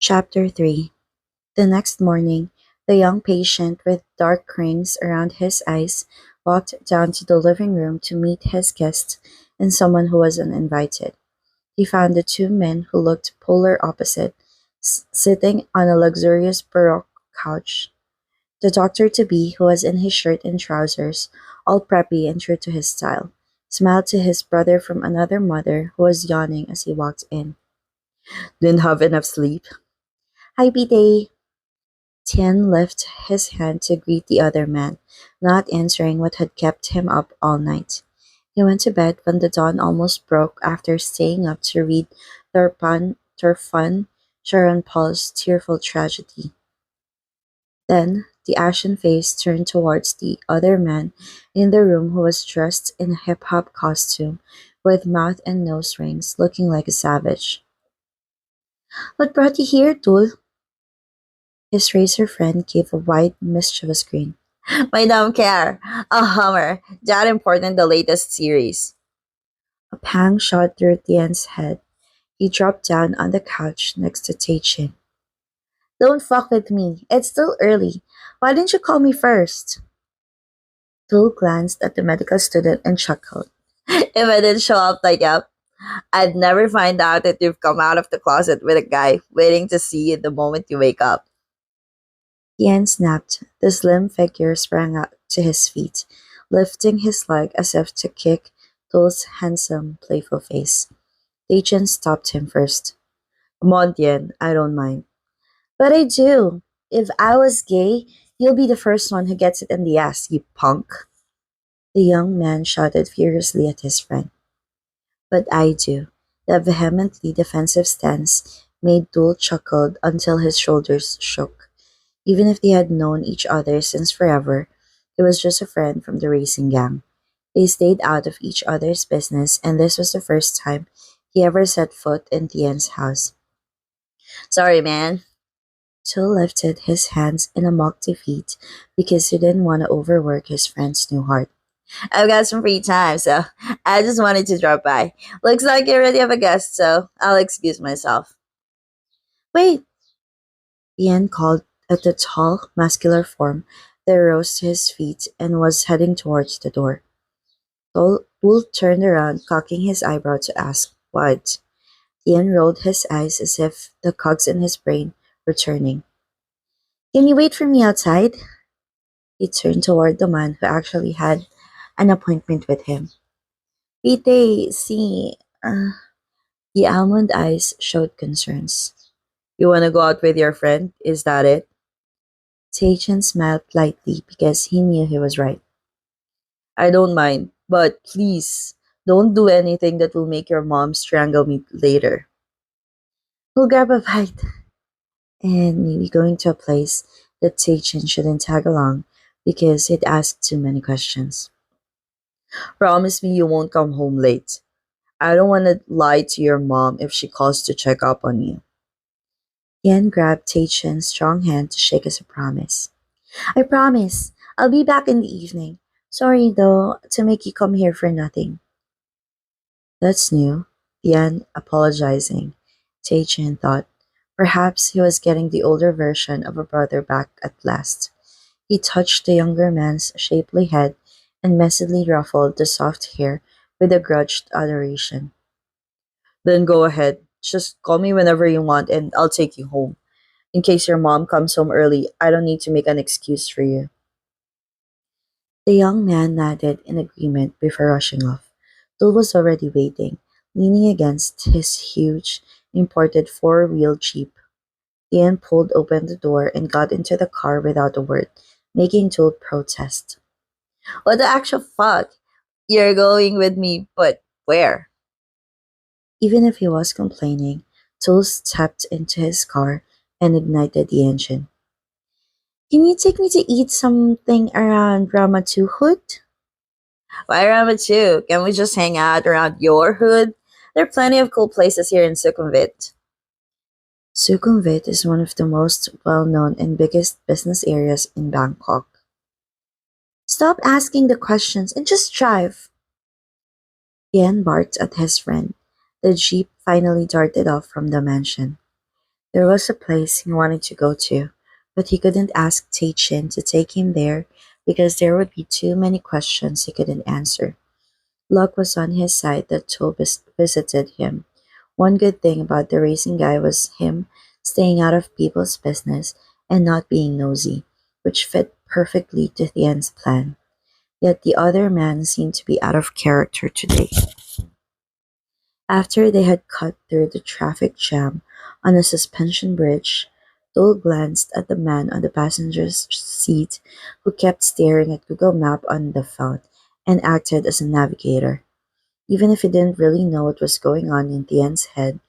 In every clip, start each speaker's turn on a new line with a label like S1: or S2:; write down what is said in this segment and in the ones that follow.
S1: Chapter 3. The next morning, the young patient with dark rings around his eyes walked down to the living room to meet his guest and someone who was uninvited. He found the two men who looked polar opposite, sitting on a luxurious baroque couch. The doctor-to-be, who was in his shirt and trousers, all preppy and true to his style, smiled to his brother from another mother who was yawning as he walked in. Didn't have enough sleep? Hi, B-Day. Tian lifted his hand to greet the other man, not answering what had kept him up all night. He went to bed when the dawn almost broke after staying up to read Turfan Sharon Paul's tearful tragedy. Then the ashen face turned towards the other man in the room who was dressed in a hip hop costume with mouth and nose rings, looking like a savage. What brought you here, Tul? His racer friend gave a wide, mischievous grin. My don't care. A Hummer. That important the latest series. A pang shot through Tian's head. He dropped down on the couch next to Taichin. Don't fuck with me. It's still early. Why didn't you call me first? Tul glanced at the medical student and chuckled. If I didn't show up like up, I'd never find out that you've come out of the closet with a guy waiting to see you the moment you wake up. Tian snapped. The slim figure sprang up to his feet, lifting his leg as if to kick Tul's handsome, playful face. Taichin stopped him first. Come on, Tian, I don't mind. But I do. If I was gay, you'll be the first one who gets it in the ass, you punk. The young man shouted furiously at his friend. But I do. The vehemently defensive stance made Tul chuckle until his shoulders shook. Even if they had known each other since forever, he was just a friend from the racing gang. They stayed out of each other's business, and this was the first time he ever set foot in Tien's house. Sorry, man. Tul lifted his hands in a mock defeat because he didn't want to overwork his friend's new heart. I've got some free time, so I just wanted to drop by. Looks like you already have a guest, so I'll excuse myself. Wait, Ian called at the tall, muscular form that rose to his feet and was heading towards the door. Bull turned around, cocking his eyebrow to ask, What? Ian rolled his eyes as if the cogs in his brain were turning. Can you wait for me outside? He turned toward the man who actually had an appointment with him. Vite, see, the almond eyes showed concerns. You want to go out with your friend? Is that it? Taichin smiled lightly because he knew he was right. I don't mind, but please, don't do anything that will make your mom strangle me later. We'll grab a bite and maybe going to a place that Taichin shouldn't tag along because he'd asked too many questions. Promise me you won't come home late. I don't want to lie to your mom if she calls to check up on you. Yan grabbed Taichin's strong hand to shake as a promise. I promise. I'll be back in the evening. Sorry, though, to make you come here for nothing. That's new. Yan apologizing. Taichin thought. Perhaps he was getting the older version of a brother back at last. He touched the younger man's shapely head and messily ruffled the soft hair with a grudged adoration. Then go ahead. Just call me whenever you want and I'll take you home. In case your mom comes home early, I don't need to make an excuse for you. The young man nodded in agreement before rushing off. Dul was already waiting, leaning against his huge, imported four-wheel jeep. Ian pulled open the door and got into the car without a word, making Dul protest. What the actual fuck? You're going with me, but where? Even if he was complaining, Dul stepped into his car and ignited the engine. Can you take me to eat something around Ramatu Hood? Why Ramatu? Can we just hang out around your hood? There are plenty of cool places here in Sukhumvit. Sukhumvit is one of the most well-known and biggest business areas in Bangkok. Stop asking the questions and just drive. Ian barked at his friend. The jeep finally darted off from the mansion. There was a place he wanted to go to, but he couldn't ask Taichin to take him there because there would be too many questions he couldn't answer. Luck was on his side that Tool visited him. One good thing about the racing guy was him staying out of people's business and not being nosy, which fit perfectly to Thien's plan. Yet the other man seemed to be out of character today. After they had cut through the traffic jam on a suspension bridge, Dole glanced at the man on the passenger's seat who kept staring at Google Map on the phone and acted as a navigator. Even if he didn't really know what was going on in Tien's head,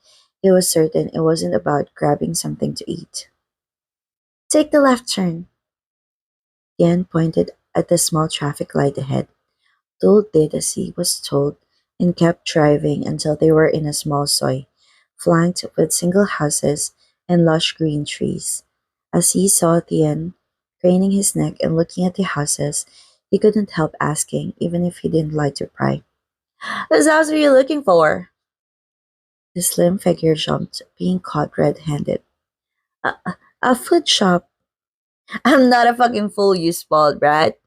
S1: he was certain it wasn't about grabbing something to eat. Take the left turn. Tien pointed at the small traffic light ahead. Dole did as he was told and kept driving until they were in a small soy, flanked with single houses and lush green trees. As he saw Tien craning his neck and looking at the houses, he couldn't help asking, even if he didn't like to pry. Whose house are you looking for? The slim figure jumped, being caught red-handed. A food shop. I'm not a fucking fool, you spoiled brat.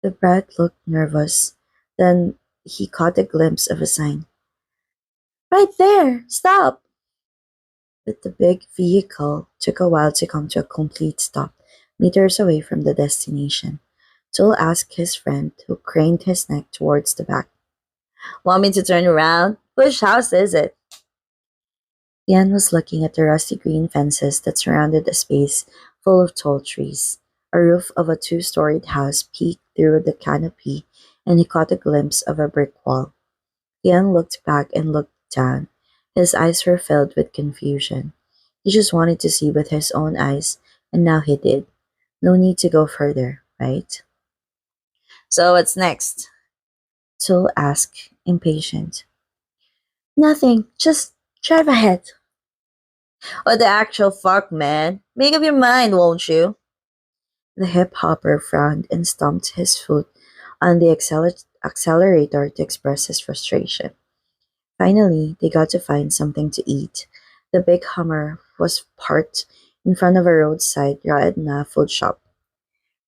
S1: The brat looked nervous. Then he caught a glimpse of a sign. Right there! Stop! But the big vehicle took a while to come to a complete stop, meters away from the destination. Tool asked his friend, who craned his neck towards the back. Want me to turn around? Which house is it? Ian was looking at the rusty green fences that surrounded a space full of tall trees. A roof of a two-storied house peeked through the canopy, and he caught a glimpse of a brick wall. Ian looked back and looked down. His eyes were filled with confusion. He just wanted to see with his own eyes, and now he did. No need to go further, right? So what's next? Tool asked, impatient. Nothing, just drive ahead. What the actual fuck, man? Make up your mind, won't you? The hip hopper frowned and stomped his foot on the accelerator to express his frustration. Finally, they got to find something to eat. The big Hummer was parked in front of a roadside Raadna food shop.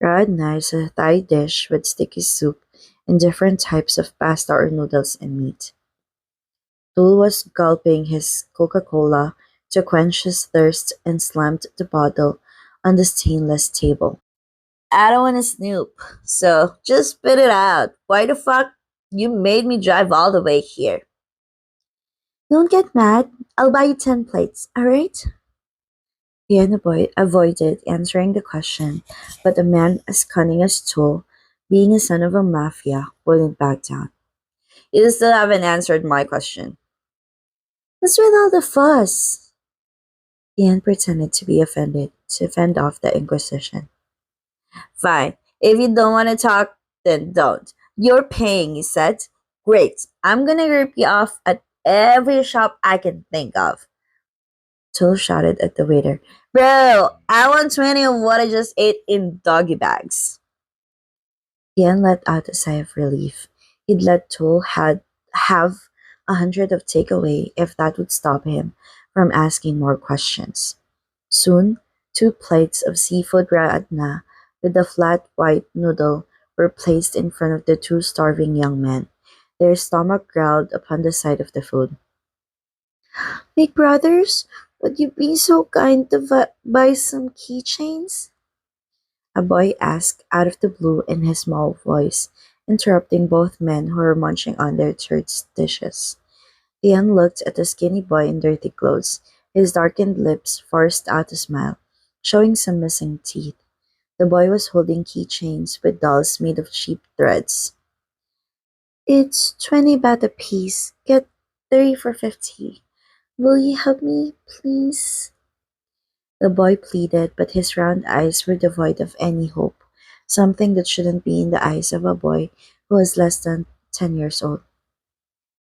S1: Raadna is a Thai dish with sticky soup and different types of pasta or noodles and meat. Tul was gulping his Coca-Cola to quench his thirst and slammed the bottle on the stainless table. I don't want to snoop, so just spit it out. Why the fuck you made me drive all the way here? Don't get mad. I'll buy you 10 plates, alright? Ian avoided answering the question, but a man as cunning as Tool, being a son of a mafia, wouldn't back down. You still haven't answered my question. What's with all the fuss? Ian pretended to be offended to fend off the Inquisition. Fine. If you don't want to talk, then don't. You're paying, he said. Great. I'm gonna rip you off at every shop I can think of. Tool shouted at the waiter. Bro, I want 20 of what I just ate in doggy bags. Ian let out a sigh of relief. He'd let Tool have 100 of takeaway if that would stop him from asking more questions. Soon, 2 plates of seafood raadna with a flat white noodle were placed in front of the two starving young men. Their stomach growled upon the sight of the food. Big brothers, would you be so kind to buy some keychains? A boy asked out of the blue in his small voice, interrupting both men who were munching on their third dishes. Ian looked at the skinny boy in dirty clothes. His darkened lips forced out a smile, showing some missing teeth. The boy was holding keychains with dolls made of cheap threads. It's 20 baht a piece. Get 30 for 50. Will you help me, please? The boy pleaded, but his round eyes were devoid of any hope, something that shouldn't be in the eyes of a boy who was less than 10 years old.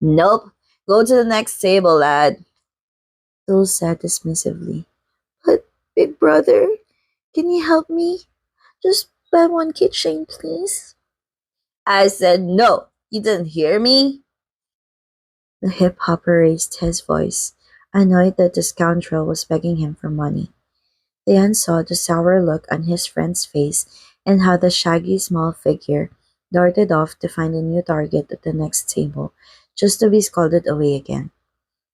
S1: Nope. Go to the next table, lad. Dole said dismissively. But, big brother, can you help me? Just buy one keychain, please. I said no. You didn't hear me? The hip hopper raised his voice. annoyed that the scoundrel was begging him for money. Diane saw the sour look on his friend's face and how the shaggy small figure darted off to find a new target at the next table, just to be scolded away again.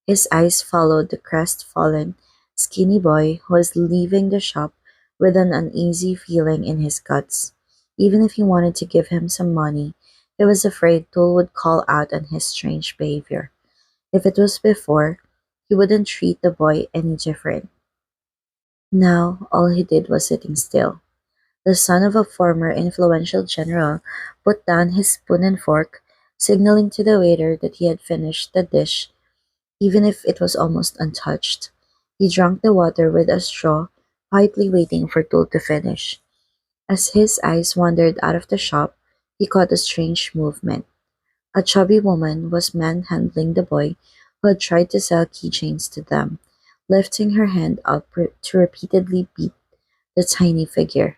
S1: His eyes followed the crestfallen, skinny boy who was leaving the shop with an uneasy feeling in his guts. Even if he wanted to give him some money, he was afraid Tool would call out on his strange behavior. If it was before, he wouldn't treat the boy any different. Now, all he did was sitting still. The son of a former influential general put down his spoon and fork, signaling to the waiter that he had finished the dish, even if it was almost untouched. He drank the water with a straw, quietly waiting for Tool to finish. As his eyes wandered out of the shop, he caught a strange movement. A chubby woman was manhandling the boy who had tried to sell keychains to them, lifting her hand up to repeatedly beat the tiny figure.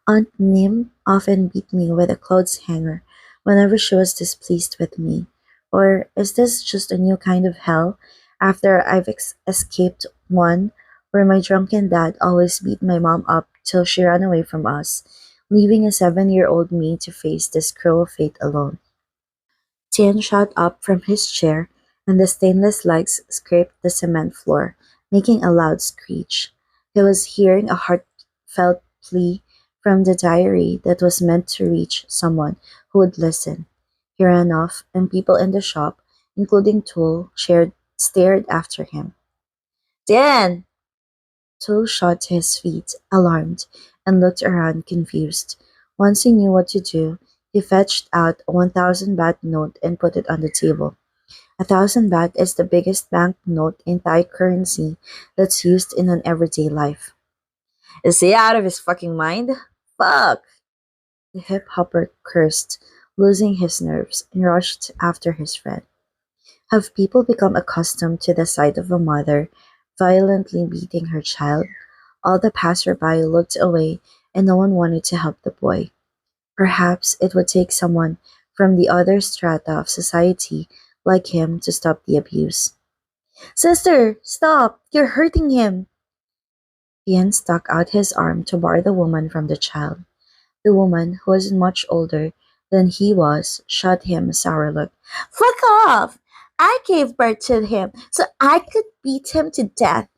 S1: Aunt Nim often beat me with a clothes hanger whenever she was displeased with me. Or is this just a new kind of hell after I've escaped one where my drunken dad always beat my mom up till she ran away from us, leaving a 7-year-old me to face this cruel fate alone? Tian shot up from his chair, and the stainless legs scraped the cement floor, making a loud screech. He was hearing a heartfelt plea from the diary that was meant to reach someone who would listen. He ran off, and people in the shop, including Tool, stared after him. Dan! Tool shot to his feet, alarmed, and looked around confused. Once he knew what to do, he fetched out a 1,000 baht note and put it on the table. 1,000 baht is the biggest banknote in Thai currency that's used in an everyday life. Is he out of his fucking mind? Fuck! The hip hopper cursed, losing his nerves, and rushed after his friend. Have people become accustomed to the sight of a mother violently beating her child? All the passerby looked away, and no one wanted to help the boy. Perhaps it would take someone from the other strata of society like him to stop the abuse. Sister, stop! You're hurting him! Ian stuck out his arm to bar the woman from the child. The woman, who was much older than he was, shot him a sour look. Fuck off! I gave birth to him so I could beat him to death.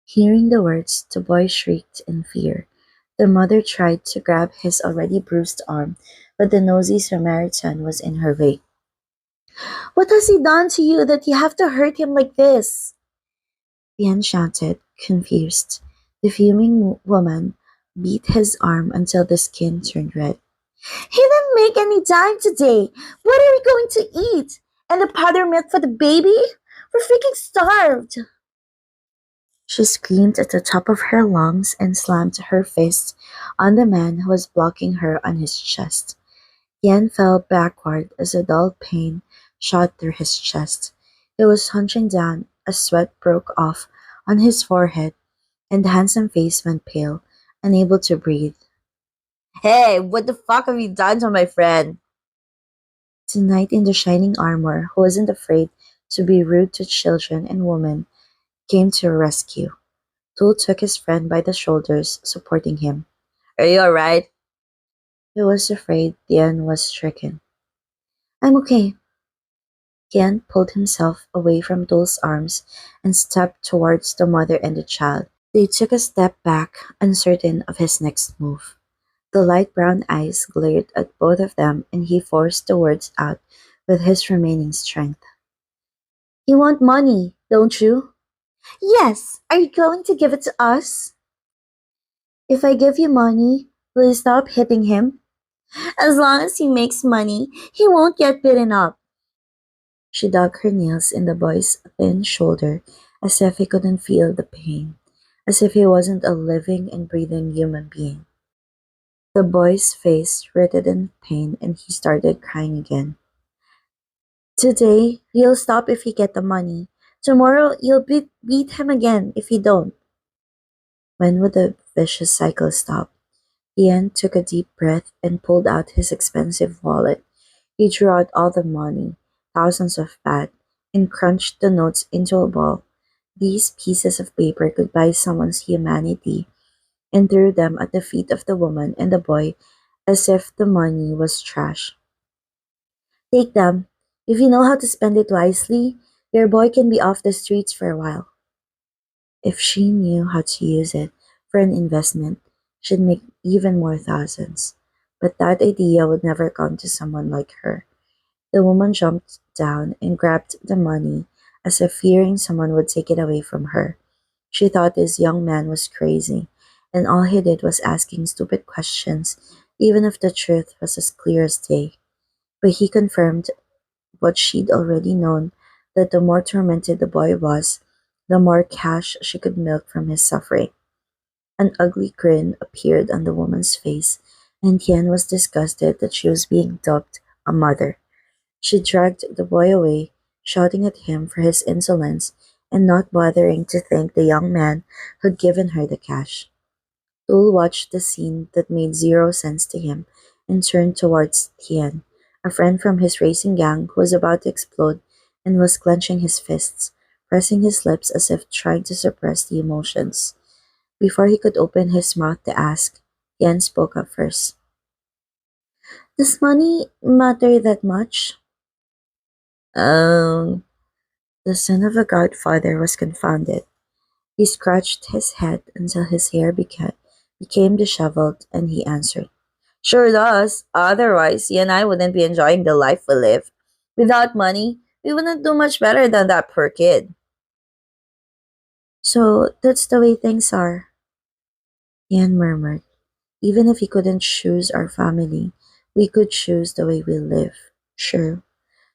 S1: Hearing the words, the boy shrieked in fear. The mother tried to grab his already bruised arm, but the nosy Samaritan was in her way. What has he done to you that you have to hurt him like this? Tian shouted, confused. The fuming woman beat his arm until the skin turned red. He didn't make any dime today. What are we going to eat? And the powder milk for the baby? We're freaking starved. She screamed at the top of her lungs and slammed her fist on the man who was blocking her on his chest. Yan fell backward as a dull pain shot through his chest. He was hunching down, a sweat broke off on his forehead, and the handsome face went pale, unable to breathe. Hey, what the fuck have you done to my friend? The knight in the shining armor, who wasn't afraid to be rude to children and women, came to her rescue. Tool took his friend by the shoulders, supporting him. Are you alright? He was afraid Tian was stricken. I'm okay. Tian pulled himself away from Tool's arms and stepped towards the mother and the child. They took a step back, uncertain of his next move. The light brown eyes glared at both of them, and he forced the words out with his remaining strength. You want money, don't you? Yes. Are you going to give it to us? If I give you money, will you stop hitting him? As long as he makes money, he won't get beaten up. She dug her nails in the boy's thin shoulder as if he couldn't feel the pain, as if he wasn't a living and breathing human being. The boy's face writhed in pain and he started crying again. Today, you'll stop if you get the money. Tomorrow, you'll beat him again if you don't. When would the vicious cycle stop? Ian took a deep breath and pulled out his expensive wallet. He drew out all the money, thousands of baht, and crunched the notes into a ball. These pieces of paper could buy someone's humanity, and threw them at the feet of the woman and the boy as if the money was trash. Take them. If you know how to spend it wisely, your boy can be off the streets for a while. If she knew how to use it for an investment, she'd make even more thousands. But that idea would never come to someone like her. The woman jumped down and grabbed the money as if fearing someone would take it away from her. She thought this young man was crazy, and all he did was asking stupid questions, even if the truth was as clear as day. But he confirmed what she'd already known, that the more tormented the boy was, the more cash she could milk from his suffering. An ugly grin appeared on the woman's face, and Tian was disgusted that she was being dubbed a mother. She dragged the boy away, shouting at him for his insolence and not bothering to thank the young man who'd given her the cash. Tul watched the scene that made zero sense to him and turned towards Tian, a friend from his racing gang who was about to explode and was clenching his fists, pressing his lips as if trying to suppress the emotions. Before he could open his mouth to ask, Tian spoke up first. Does money matter that much? Um, the son of a godfather was confounded. He scratched his head until his hair became disheveled, and he answered, Sure does. Otherwise, you and I wouldn't be enjoying the life we live. Without money, we wouldn't do much better than that poor kid. So that's the way things are, Ian murmured. Even if we couldn't choose our family, we could choose the way we live. Sure,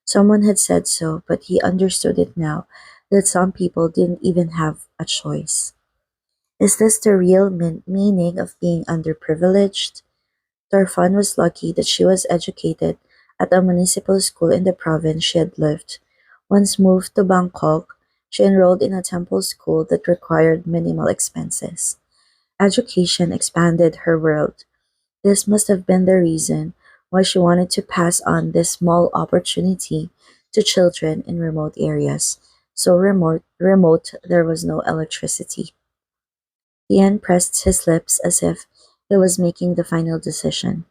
S1: someone had said so, but he understood it now that some people didn't even have a choice. Is this the real meaning of being underprivileged? Darfan was lucky that she was educated at a municipal school in the province she had lived. Once moved to Bangkok, she enrolled in a temple school that required minimal expenses. Education expanded her world. This must have been the reason why she wanted to pass on this small opportunity to children in remote areas. So remote there was no electricity. Ian pressed his lips as if he was making the final decision.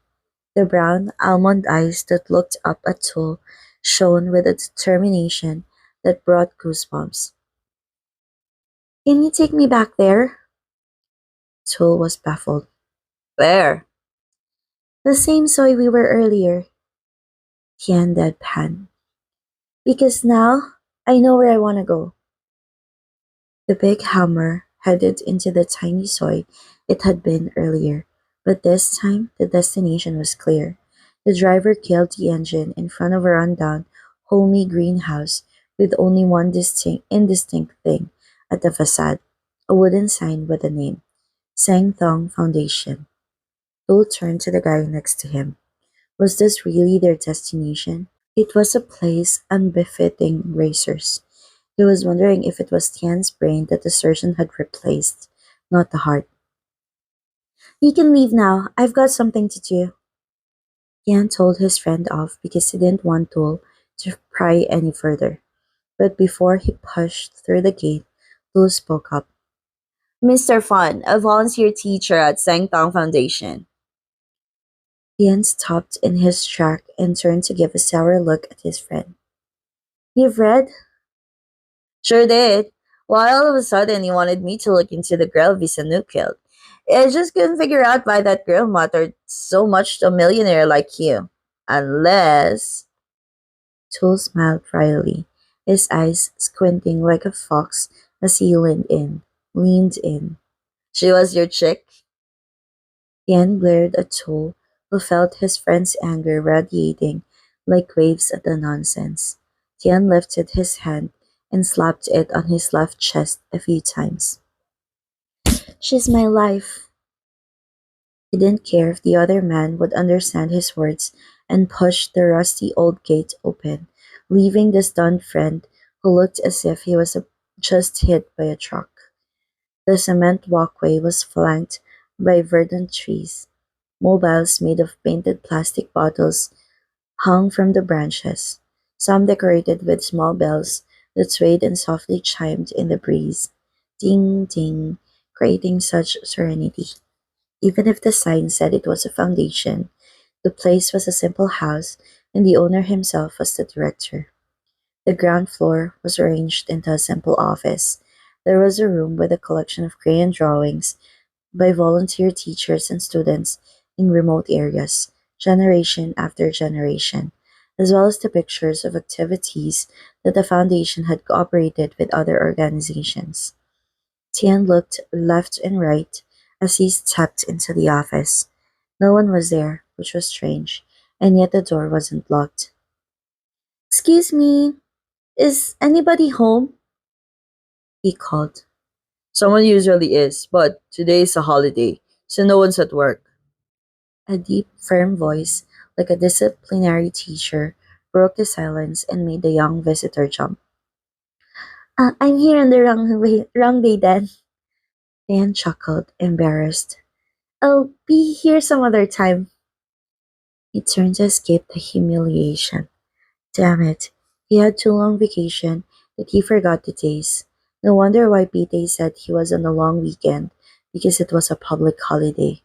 S1: The brown almond eyes that looked up at Tul shone with a determination that brought goosebumps. Can you take me back there? Tul was baffled. Where? The same soy we were earlier, Tian deadpan. Because now I know where I want to go. The big hammer headed into the tiny soy it had been earlier, but this time the destination was clear. The driver killed the engine in front of a rundown, homey greenhouse with only one indistinct thing at the facade, a wooden sign with the name, Sang Thong Foundation. Dole turned to the guy next to him. Was this really their destination? It was a place unbefitting racers. He was wondering if it was Tian's brain that the surgeon had replaced, not the heart. You can leave now. I've got something to do. Tian told his friend off because he didn't want Dole to pry any further. But before he pushed through the gate, Dole spoke up. Mr. Fan, a volunteer teacher at Sangtong Foundation. Tian stopped in his track and turned to give a sour look at his friend. You've read? Sure did. Why all of a sudden you wanted me to look into the girl Visanu killed? I just couldn't figure out why that girl mattered so much to a millionaire like you. Unless... Tool smiled wryly, his eyes squinting like a fox as he leaned in. She was your chick? Tian glared at Tool, who felt his friend's anger radiating like waves at the nonsense. Tian lifted his hand and slapped it on his left chest a few times. She's my life. He didn't care if the other man would understand his words and pushed the rusty old gate open, leaving the stunned friend who looked as if he was just hit by a truck. The cement walkway was flanked by verdant trees. Mobiles made of painted plastic bottles hung from the branches, some decorated with small bells that swayed and softly chimed in the breeze. Ding, ding, creating such serenity. Even if the sign said it was a foundation, the place was a simple house, and the owner himself was the director. The ground floor was arranged into a simple office. There was a room with a collection of crayon drawings by volunteer teachers and students in remote areas, generation after generation, as well as the pictures of activities that the foundation had cooperated with other organizations. Tian looked left and right as he stepped into the office. No one was there, which was strange, and yet the door wasn't locked. Excuse me, is anybody home? He called. Someone usually is, but today is a holiday, so no one's at work. A deep, firm voice, like a disciplinary teacher, broke the silence and made the young visitor jump. I'm here on the wrong day then. Dan chuckled, embarrassed. I'll be here some other time. He turned to escape the humiliation. Damn it. He had too long vacation that he forgot the days. No wonder why Pete said he was on a long weekend, because it was a public holiday.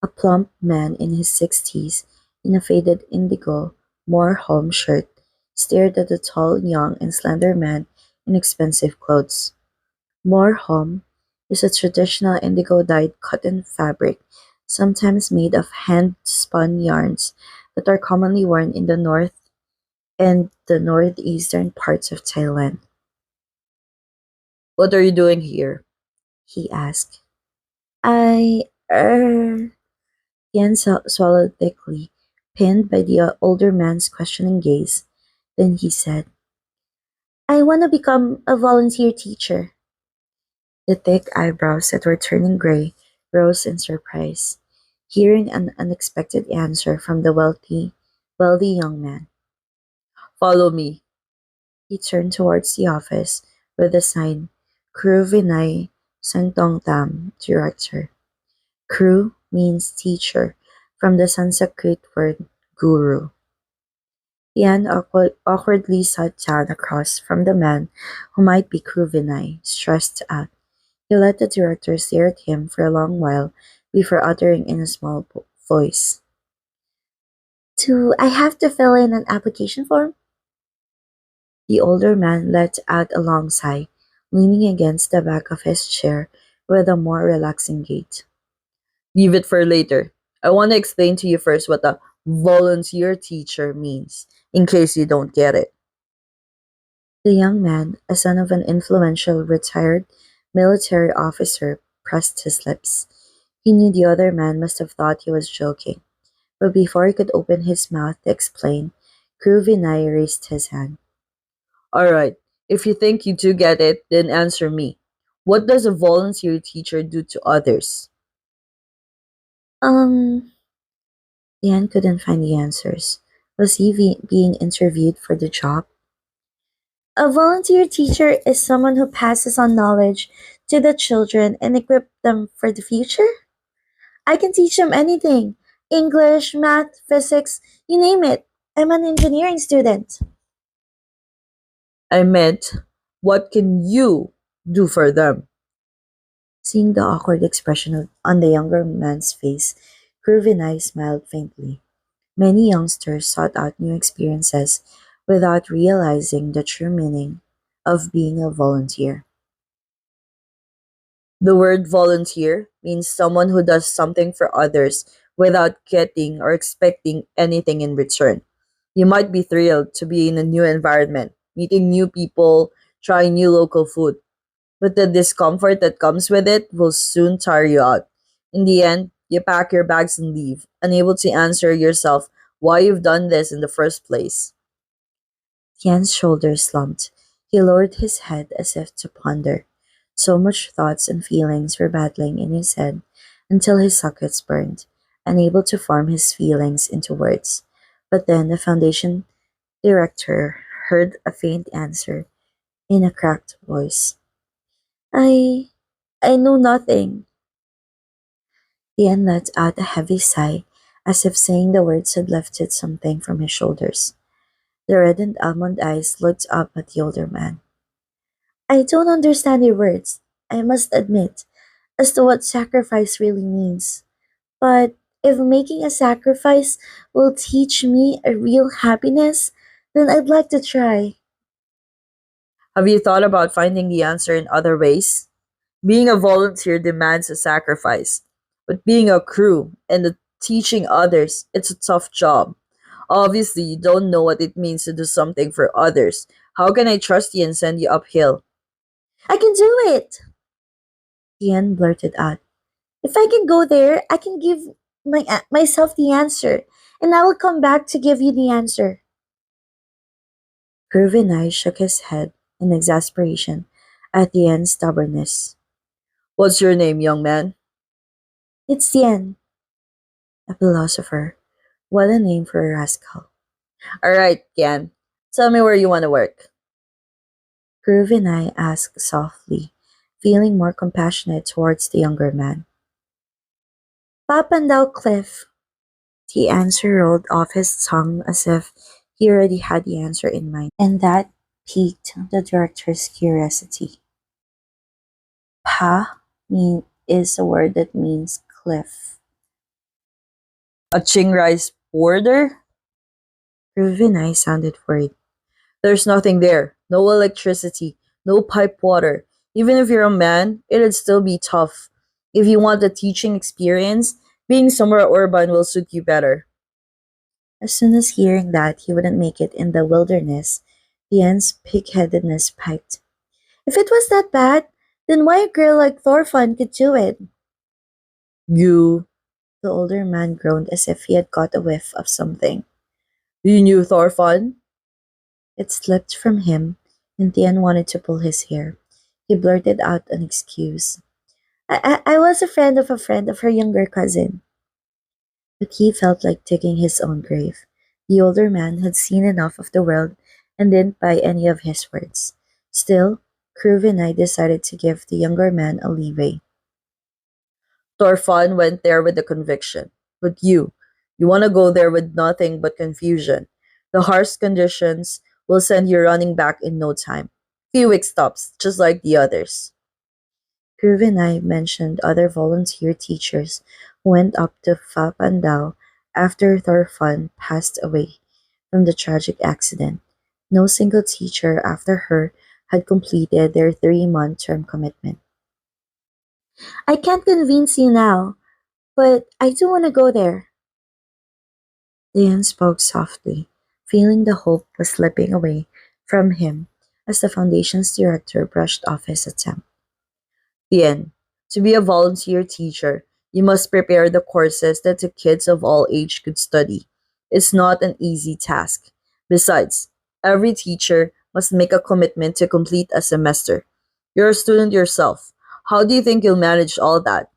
S1: A plump man in his 60s, in a faded indigo more home shirt, stared at the tall, young, and slender man in expensive clothes. More home is a traditional indigo-dyed cotton fabric, sometimes made of hand-spun yarns that are commonly worn in the north and the northeastern parts of Thailand. What are you doing here? He asked. I, Yan swallowed thickly, pinned by the older man's questioning gaze. Then he said, I want to become a volunteer teacher. The thick eyebrows that were turning gray rose in surprise, hearing an unexpected answer from the wealthy young man. Follow me. He turned towards the office with the sign, Kru Vinay Sangtong Tam, Director. Kru means teacher, from the Sanskrit word guru. Yan awkwardly sat down across from the man who might be Kru Vinay, stressed out. He let the director stare at him for a long while before uttering in a small voice. Do I have to fill in an application form? The older man let out a long sigh, leaning against the back of his chair with a more relaxing gait. Leave it for later. I want to explain to you first what a volunteer teacher means, in case you don't get it. The young man, a son of an influential retired military officer, pressed his lips. He knew the other man must have thought he was joking, but before he could open his mouth to explain, Kru Vinay raised his hand. All right, if you think you do get it, then answer me. What does a volunteer teacher do to others? Um, Ian couldn't find the answers. Was he being interviewed for the job? A volunteer teacher is someone who passes on knowledge to the children and equip them for the future. I can teach them anything: English, math, physics, you name it. I'm an engineering student. I meant, what can you do for them? Seeing the awkward expression on the younger man's face, Kurvinai smiled faintly. Many youngsters sought out new experiences without realizing the true meaning of being a volunteer. The word volunteer means someone who does something for others without getting or expecting anything in return. You might be thrilled to be in a new environment, meeting new people, trying new local food, but the discomfort that comes with it will soon tire you out. In the end, you pack your bags and leave, unable to answer yourself why you've done this in the first place. Tian's shoulders slumped. He lowered his head as if to ponder. So much thoughts and feelings were battling in his head until his sockets burned, unable to form his feelings into words. But then the foundation director heard a faint answer in a cracked voice. I I know nothing. Tian let out a heavy sigh, as if saying the words had lifted something from his shoulders. The reddened almond eyes looked up at the older man. I don't understand your words, I must admit, as to what sacrifice really means. But if making a sacrifice will teach me a real happiness, then I'd like to try.
S2: Have you thought about finding the answer in other ways? Being a volunteer demands a sacrifice, but being a crew and teaching others, it's a tough job. Obviously, you don't know what it means to do something for others. How can I trust you and send you uphill?
S1: I can do it! Tian blurted out. If I can go there, I can give myself the answer, and I will come back to give you the answer. Kurvinai shook his head in exasperation at Tian's stubbornness.
S2: What's your name, young man?
S1: It's Tian, a philosopher. What a name for a rascal.
S2: Alright, Gan. Tell me where you want to work.
S1: Kurvinai asked softly, feeling more compassionate towards the younger man. Papandao Cliff. The answer rolled off his tongue as if he already had the answer in mind, and that piqued the director's curiosity. Pa is a word that means cliff.
S2: A Chingrais border?
S1: Ruvinai sounded worried.
S2: There's nothing there. No electricity. No pipe water. Even if you're a man, it'd still be tough. If you want the teaching experience, being somewhere urban will suit you better.
S1: As soon as hearing that he wouldn't make it in the wilderness, Tian's pig-headedness piped. If it was that bad, then why a girl like Thorfinn could do it?
S2: You.
S1: The older man groaned as if he had caught a whiff of something.
S2: You knew Thorfinn?
S1: It slipped from him, and Tian wanted to pull his hair. He blurted out an excuse. I was a friend of her younger cousin. But he felt like digging his own grave. The older man had seen enough of the world and didn't buy any of his words. Still, Kruvinai decided to give the younger man a leeway.
S2: Thorfinn went there with a conviction. But you want to go there with nothing but confusion. The harsh conditions will send you running back in no time. Few weeks stops, just like the others.
S1: Kruvinai mentioned other volunteer teachers who went up to Fapandao after Thorfinn passed away from the tragic accident. No single teacher after her had completed their 3-month term commitment. I can't convince you now, but I do want to go there. Diane spoke softly, feeling the hope was slipping away from him as the foundation's director brushed off his attempt.
S2: Bien, to be a volunteer teacher, you must prepare the courses that the kids of all age could study. It's not an easy task. Besides, every teacher must make a commitment to complete a semester. You're a student yourself. How do you think you'll manage all that?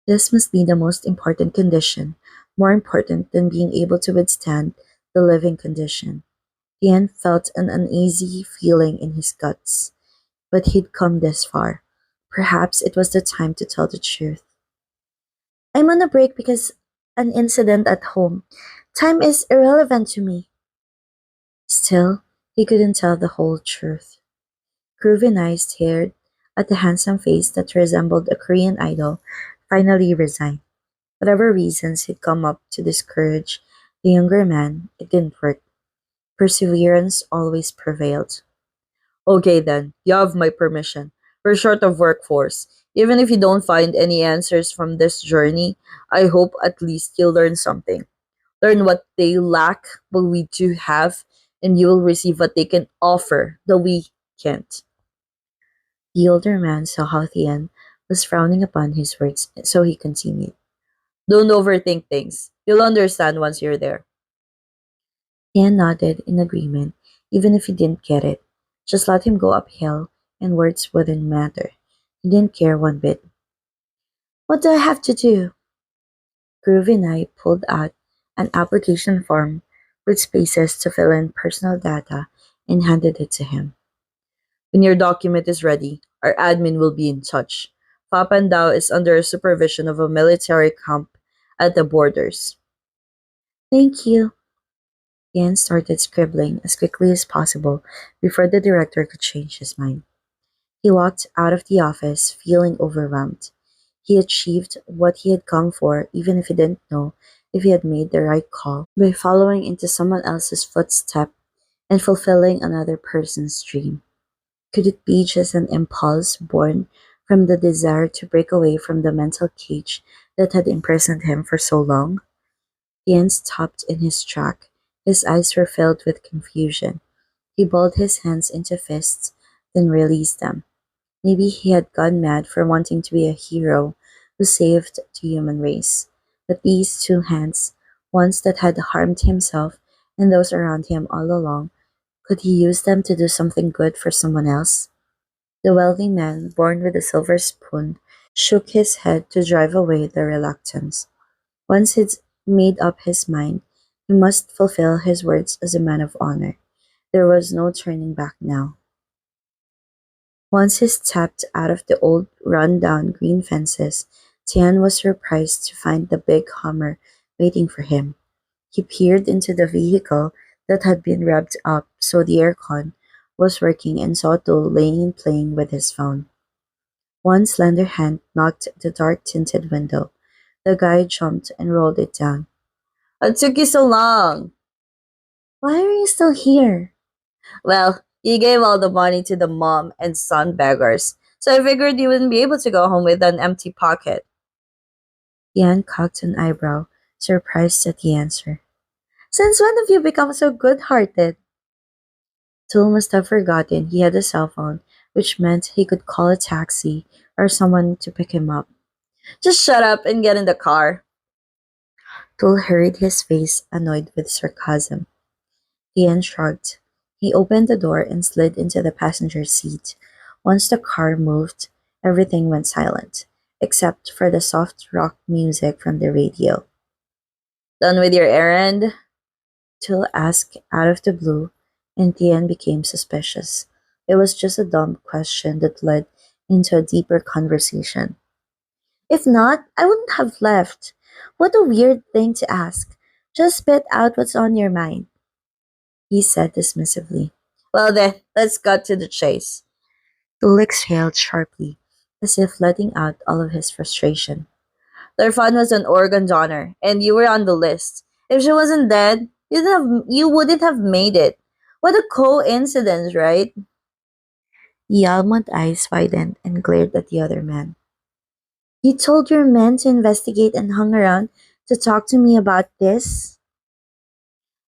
S1: This must be the most important condition, more important than being able to withstand the living condition. Diane felt an uneasy feeling in his guts, but he'd come this far. Perhaps it was the time to tell the truth. I'm on a break because an incident at home. Time is irrelevant to me. Still, he couldn't tell the whole truth. Groovin eyes stared at the handsome face that resembled a Korean idol, finally resigned. Whatever reasons he'd come up to discourage the younger man, it didn't work. Perseverance always prevailed.
S2: Okay then, you have my permission. We're short of workforce. Even if you don't find any answers from this journey, I hope at least you'll learn something. Learn what they lack, but we do have, and you will receive what they can offer that we can't.
S1: The older man saw how Thien was frowning upon his words, so he continued.
S2: Don't overthink things. You'll understand once you're there.
S1: Thien nodded in agreement, even if he didn't get it. Just let him go uphill, and words wouldn't matter. He didn't care one bit. What do I have to do? Groovy and I pulled out an application form with spaces to fill in personal data and handed it to him.
S2: When your document is ready, our admin will be in touch. Papandao is under supervision of a military camp at the borders.
S1: Thank you. Ian started scribbling as quickly as possible before the director could change his mind. He walked out of the office feeling overwhelmed. He achieved what he had come for, even if he didn't know if he had made the right call, by following into someone else's footstep and fulfilling another person's dream. Could it be just an impulse born from the desire to break away from the mental cage that had imprisoned him for so long? Ian stopped in his track. His eyes were filled with confusion. He balled his hands into fists, then released them. Maybe he had gone mad for wanting to be a hero who saved the human race. But these two hands, ones that had harmed himself and those around him all along, could he use them to do something good for someone else? The wealthy man, born with a silver spoon, shook his head to drive away the reluctance. Once he'd made up his mind, he must fulfill his words as a man of honor. There was no turning back now. Once he stepped out of the old run-down green fences, Tian was surprised to find the big Hummer waiting for him. He peered into the vehicle that had been revved up so the aircon was working and saw Tu laying playing with his phone. One slender hand knocked the dark tinted window. The guy jumped and rolled it down.
S2: What took you so long?
S1: Why are you still here?
S2: Well, you gave all the money to the mom and son beggars, so I figured you wouldn't be able to go home with an empty pocket.
S1: Yan cocked an eyebrow, surprised at the answer. Since when have you become so good-hearted? Tool must have forgotten he had a cell phone, which meant he could call a taxi or someone to pick him up.
S2: Just shut up and get in the car.
S1: Tool hurried his face, annoyed with sarcasm. Ian shrugged. He opened the door and slid into the passenger seat. Once the car moved, everything went silent, except for the soft rock music from the radio.
S2: Done with your errand?
S1: Tool asked out of the blue, and Tian became suspicious. It was just a dumb question that led into a deeper conversation. If not, I wouldn't have left. What a weird thing to ask. Just spit out what's on your mind, he said dismissively.
S2: Well then, let's cut to the chase.
S1: Tool exhaled sharply, as if letting out all of his frustration.
S2: Their was an organ donor, and you were on the list. If she wasn't dead, you wouldn't have made it. What a coincidence, right?
S1: The almond eyes widened and glared at the other man. You told your men to investigate and hung around to talk to me about this?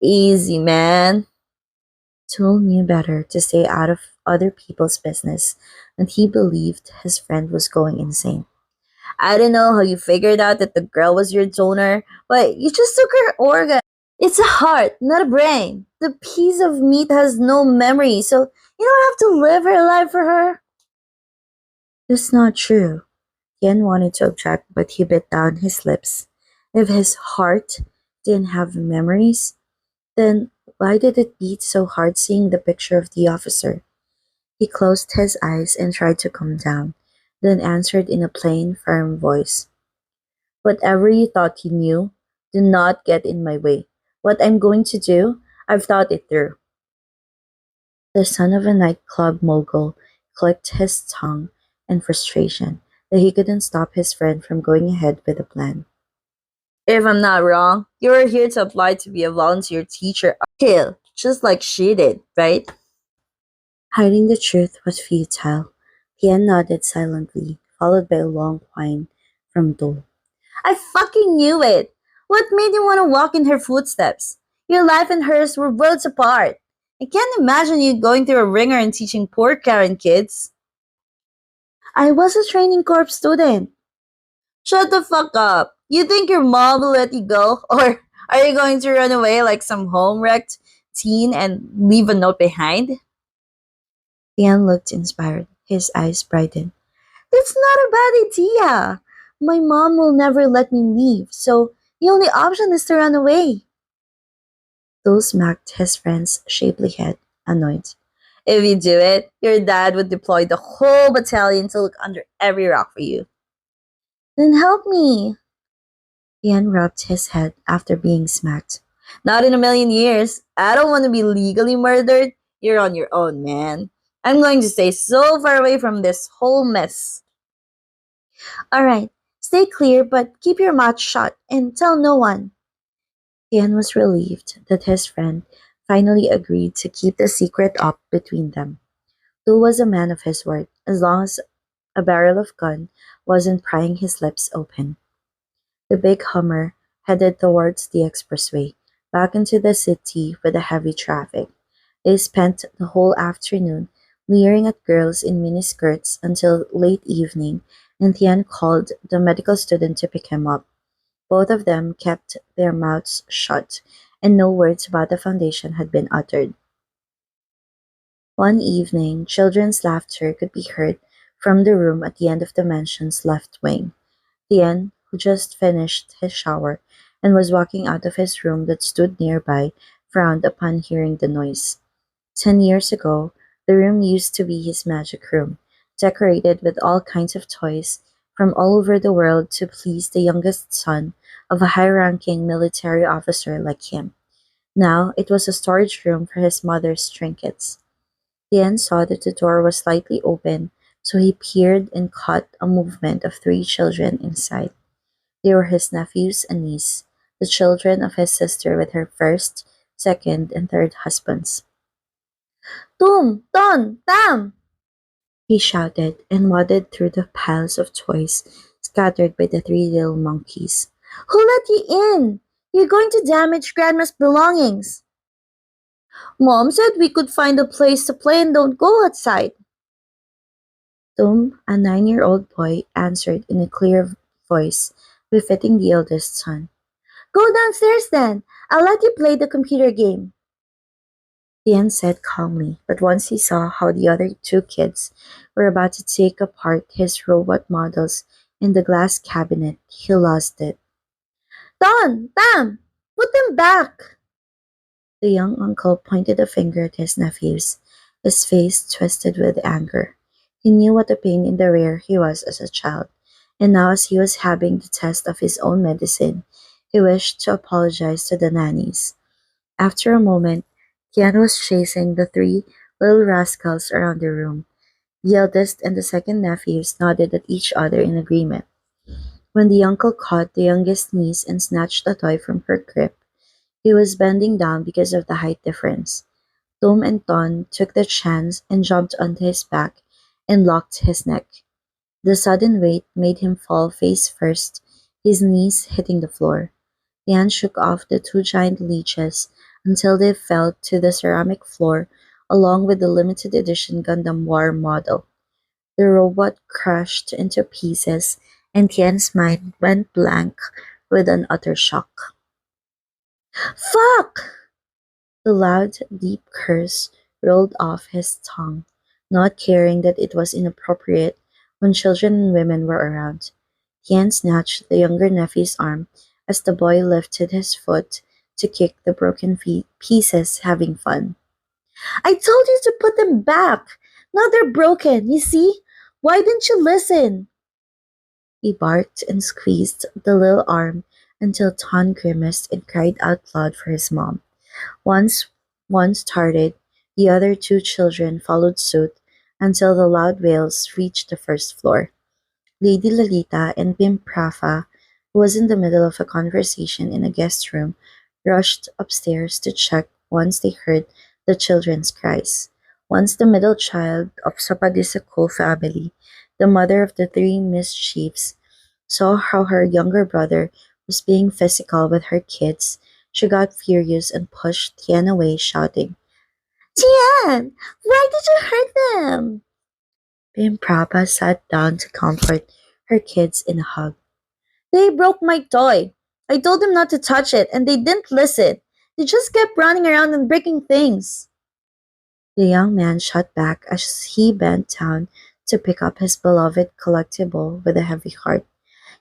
S2: Easy, man.
S1: Tool knew better to stay out of other people's business, and he believed his friend was going insane.
S2: I don't know how you figured out that the girl was your donor, but you just took her organ. It's a heart, not a brain. The piece of meat has no memory, so you don't have to live her life for her.
S1: That's not true. Yen wanted to object, but he bit down his lips. If his heart didn't have memories, then why did it beat so hard seeing the picture of the officer? He closed his eyes and tried to calm down, then answered in a plain, firm voice. Whatever you thought you knew, do not get in my way. What I'm going to do, I've thought it through. The son of a nightclub mogul clicked his tongue in frustration that he couldn't stop his friend from going ahead with the plan.
S2: If I'm not wrong, you were here to apply to be a volunteer teacher. Kill, just like she did, right?
S1: Hiding the truth was futile. Tian nodded silently, followed by a long whine from Do.
S2: I fucking knew it. What made you want to walk in her footsteps? Your life and hers were worlds apart. I can't imagine you going through a ringer and teaching poor Karen kids.
S1: I was a training corps student.
S2: Shut the fuck up. You think your mom will let you go? Or are you going to run away like some home wrecked teen and leave a note behind?
S1: Tian looked inspired, his eyes brightened. That's not a bad idea. My mom will never let me leave, so the only option is to run away. Do smacked his friend's shapely head, annoyed.
S2: If you do it, your dad would deploy the whole battalion to look under every rock for you.
S1: Then help me. Tian rubbed his head after being smacked.
S2: Not in a million years. I don't want to be legally murdered. You're on your own, man. I'm going to stay so far away from this whole mess.
S1: All right, stay clear, but keep your mouth shut and tell no one. Tian was relieved that his friend finally agreed to keep the secret up between them. Tu was a man of his word, as long as a barrel of gun wasn't prying his lips open. The big Hummer headed towards the expressway, back into the city with the heavy traffic. They spent the whole afternoon leering at girls in miniskirts until late evening, and Tian called the medical student to pick him up. Both of them kept their mouths shut, and no words about the foundation had been uttered. One evening, children's laughter could be heard from the room at the end of the mansion's left wing. Tian, who just finished his shower and was walking out of his room that stood nearby, frowned upon hearing the noise. 10 years ago, the room used to be his magic room, decorated with all kinds of toys from all over the world to please the youngest son of a high ranking military officer like him. Now it was a storage room for his mother's trinkets. Tian saw that the door was slightly open, so he peered and caught a movement of three children inside. They were his nephews and niece, the children of his sister with her first, second, and third husbands. Tum! Ton! Tam! He shouted and wadded through the piles of toys scattered by the three little monkeys. Who let you in? You're going to damage Grandma's belongings. Mom said we could find a place to play and don't go outside. Tum, a 9-year-old boy, answered in a clear voice befitting the eldest son. Go downstairs then. I'll let you play the computer game. Tian said calmly, but once he saw how the other two kids were about to take apart his robot models in the glass cabinet, he lost it. Don! Tam! Put them back! The young uncle pointed a finger at his nephews, his face twisted with anger. He knew what a pain in the rear he was as a child, and now as he was having the test of his own medicine, he wished to apologize to the nannies. After a moment, Tian was chasing the three little rascals around the room. The eldest and the second nephews nodded at each other in agreement. When the uncle caught the youngest niece and snatched a toy from her grip, he was bending down because of the height difference. Tom and Ton took the chance and jumped onto his back and locked his neck. The sudden weight made him fall face first, his knees hitting the floor. Tian shook off the two giant leeches until they fell to the ceramic floor along with the limited edition Gundam War model. The robot crushed into pieces, and Tian's mind went blank with an utter shock. Fuck! The loud, deep curse rolled off his tongue, not caring that it was inappropriate when children and women were around. Tian snatched the younger nephew's arm as the boy lifted his foot to kick the broken pieces, having fun. I told you to put them back! Now they're broken, you see? Why didn't you listen? He barked and squeezed the little arm until Ton grimaced and cried out loud for his mom. Once one started, the other two children followed suit until the loud wails reached the first floor. Lady Lalita and Pim Prafa, who was in the middle of a conversation in a guest room, rushed upstairs to check once they heard the children's cries. Once the middle child of Sapadisako family, the mother of the three mischiefs, saw how her younger brother was being physical with her kids, she got furious and pushed Tian away, shouting, Tian! Why did you hurt them? Pim Prabha sat down to comfort her kids in a hug. They broke my toy. I told them not to touch it, and they didn't listen. They just kept running around and breaking things. The young man shot back as he bent down to pick up his beloved collectible with a heavy heart.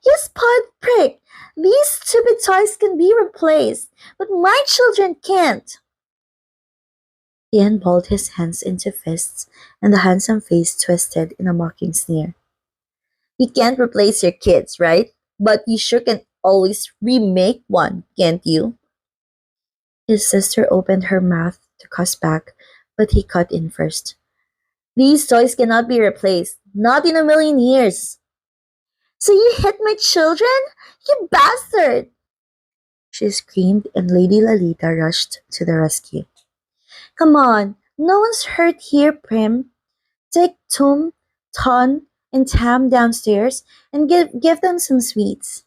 S1: You spoiled prick! These stupid toys can be replaced, but my children can't. Ian balled his hands into fists, and the handsome face twisted in a mocking sneer. You can't replace your kids, right? But you sure can always remake one, can't you? His sister opened her mouth to cuss back, but he cut in first. These toys cannot be replaced. Not in a million years. So you hit my children? You bastard! She screamed, and Lady Lalita rushed to the rescue. Come on, no one's hurt here, Prim. Take Tum, Ton, and Tam downstairs and give them some sweets.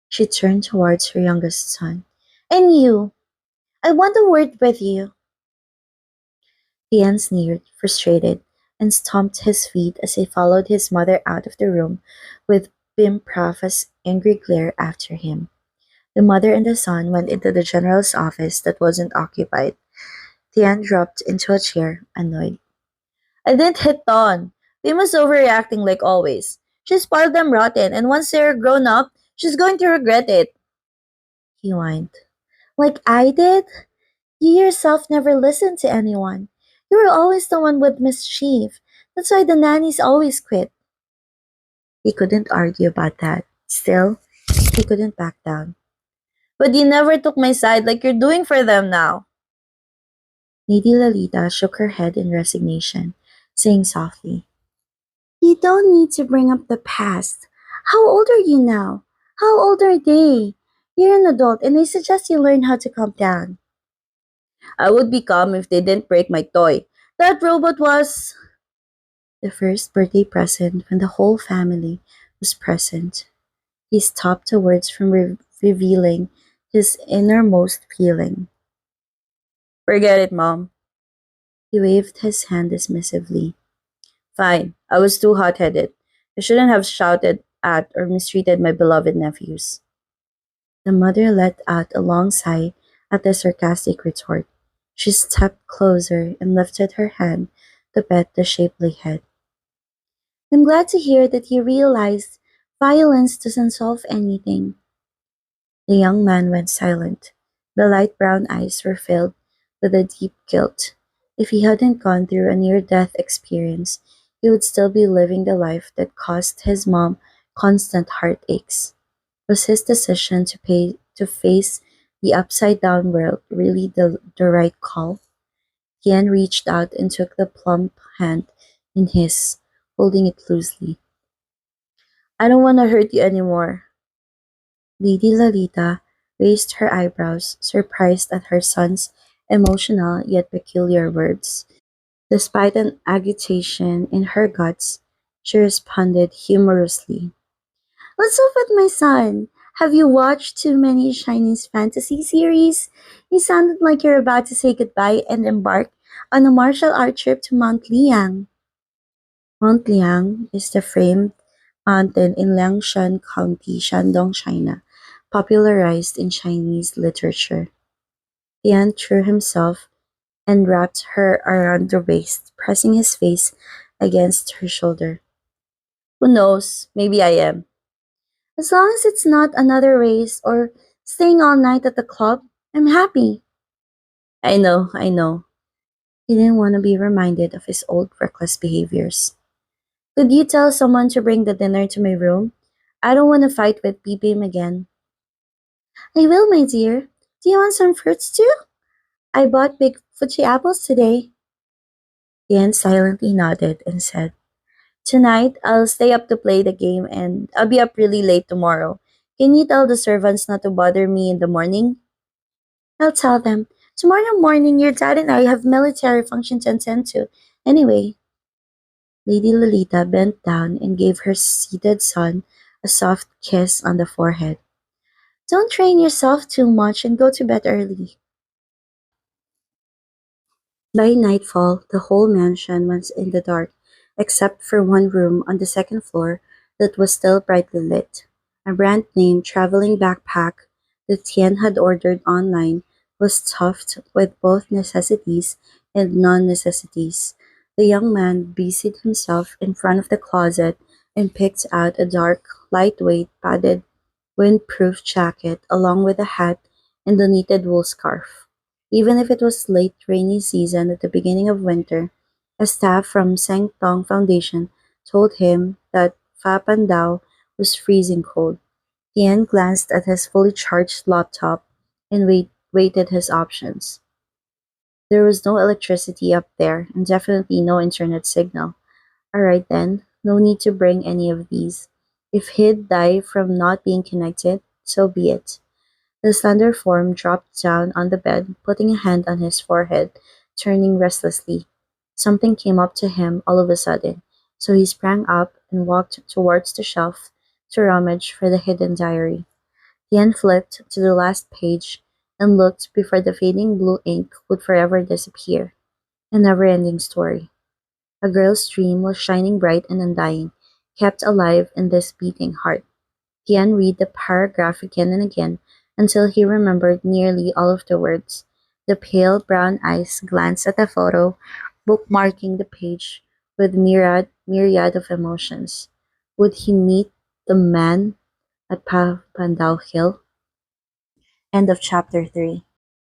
S1: She turned towards her youngest son. And you, I want a word with you. Tian sneered, frustrated, and stomped his feet as he followed his mother out of the room with Bim Prafa's angry glare after him. The mother and the son went into the general's office that wasn't occupied. Tian dropped into a chair, annoyed. I didn't hit Dawn. Bim was overreacting like always. She spoiled them rotten, and once they're grown up, she's going to regret it. He whined. Like I did? You yourself never listened to anyone. You were always the one with mischief. That's why the nannies always quit. He couldn't argue about that. Still, he couldn't back down. But you never took my side like you're doing for them now. Lady Lalita shook her head in resignation, saying softly, You don't need to bring up the past. How old are you now? How old are they? You're an adult, and I suggest you learn how to calm down. I would be calm if they didn't break my toy. That robot was the first birthday present when the whole family was present. He stopped the words from revealing his innermost feeling. Forget it, Mom. He waved his hand dismissively. Fine, I was too hot headed. I shouldn't have shouted at or mistreated my beloved nephews. The mother let out a long sigh at the sarcastic retort. She stepped closer and lifted her hand to pet the shapely head. I'm glad to hear that you realized violence doesn't solve anything. The young man went silent. The light brown eyes were filled with a deep guilt. If he hadn't gone through a near death experience, he would still be living the life that caused his mom constant heartaches. Was his decision to face the upside down world really the right call? Tian reached out and took the plump hand in his, holding it loosely. I don't want to hurt you anymore. Lady Lalita raised her eyebrows, surprised at her son's emotional yet peculiar words. Despite an agitation in her guts, she responded humorously. What's up with my son? Have you watched too many Chinese fantasy series? You sounded like you're about to say goodbye and embark on a martial art trip to Mount Liang. Mount Liang is the famed mountain in Liangshan County, Shandong, China, popularized in Chinese literature. Tian threw himself and wrapped her around the waist, pressing his face against her shoulder. Who knows? Maybe I am. As long as it's not another race or staying all night at the club, I'm happy. I know. He didn't want to be reminded of his old reckless behaviors. Could you tell someone to bring the dinner to my room? I don't want to fight with Beam again. I will, my dear. Do you want some fruits too? I bought big Fuji apples today. Tian silently nodded and said, Tonight, I'll stay up to play the game and I'll be up really late tomorrow. Can you tell the servants not to bother me in the morning? I'll tell them. Tomorrow morning, your dad and I have military function to attend to. Anyway, Lady Lolita bent down and gave her seated son a soft kiss on the forehead. Don't train yourself too much and go to bed early. By nightfall, the whole mansion was in the dark, except for one room on the second floor that was still brightly lit. A brand name traveling backpack that Tian had ordered online was stuffed with both necessities and non necessities. The young man busied himself in front of the closet and picked out a dark, lightweight, padded, windproof jacket along with a hat and a knitted wool scarf. Even if it was late rainy season at the beginning of winter, a staff from Seng Tong Foundation told him that Fa Pandao was freezing cold. Tian glanced at his fully charged laptop and weighted his options. There was no electricity up there, and definitely no internet signal. Alright then, no need to bring any of these. If he'd die from not being connected, so be it. The slender form dropped down on the bed, putting a hand on his forehead, turning restlessly. Something came up to him all of a sudden, so he sprang up and walked towards the shelf to rummage for the hidden diary. Tien flipped to the last page and looked before the fading blue ink would forever disappear. A never-ending story. A girl's dream was shining bright and undying, kept alive in this beating heart. Tian read the paragraph again and again until he remembered nearly all of the words. The pale brown eyes glanced at the photo, bookmarking the page with myriad of emotions. Would he meet the man at Pandau Hill? End of chapter 3.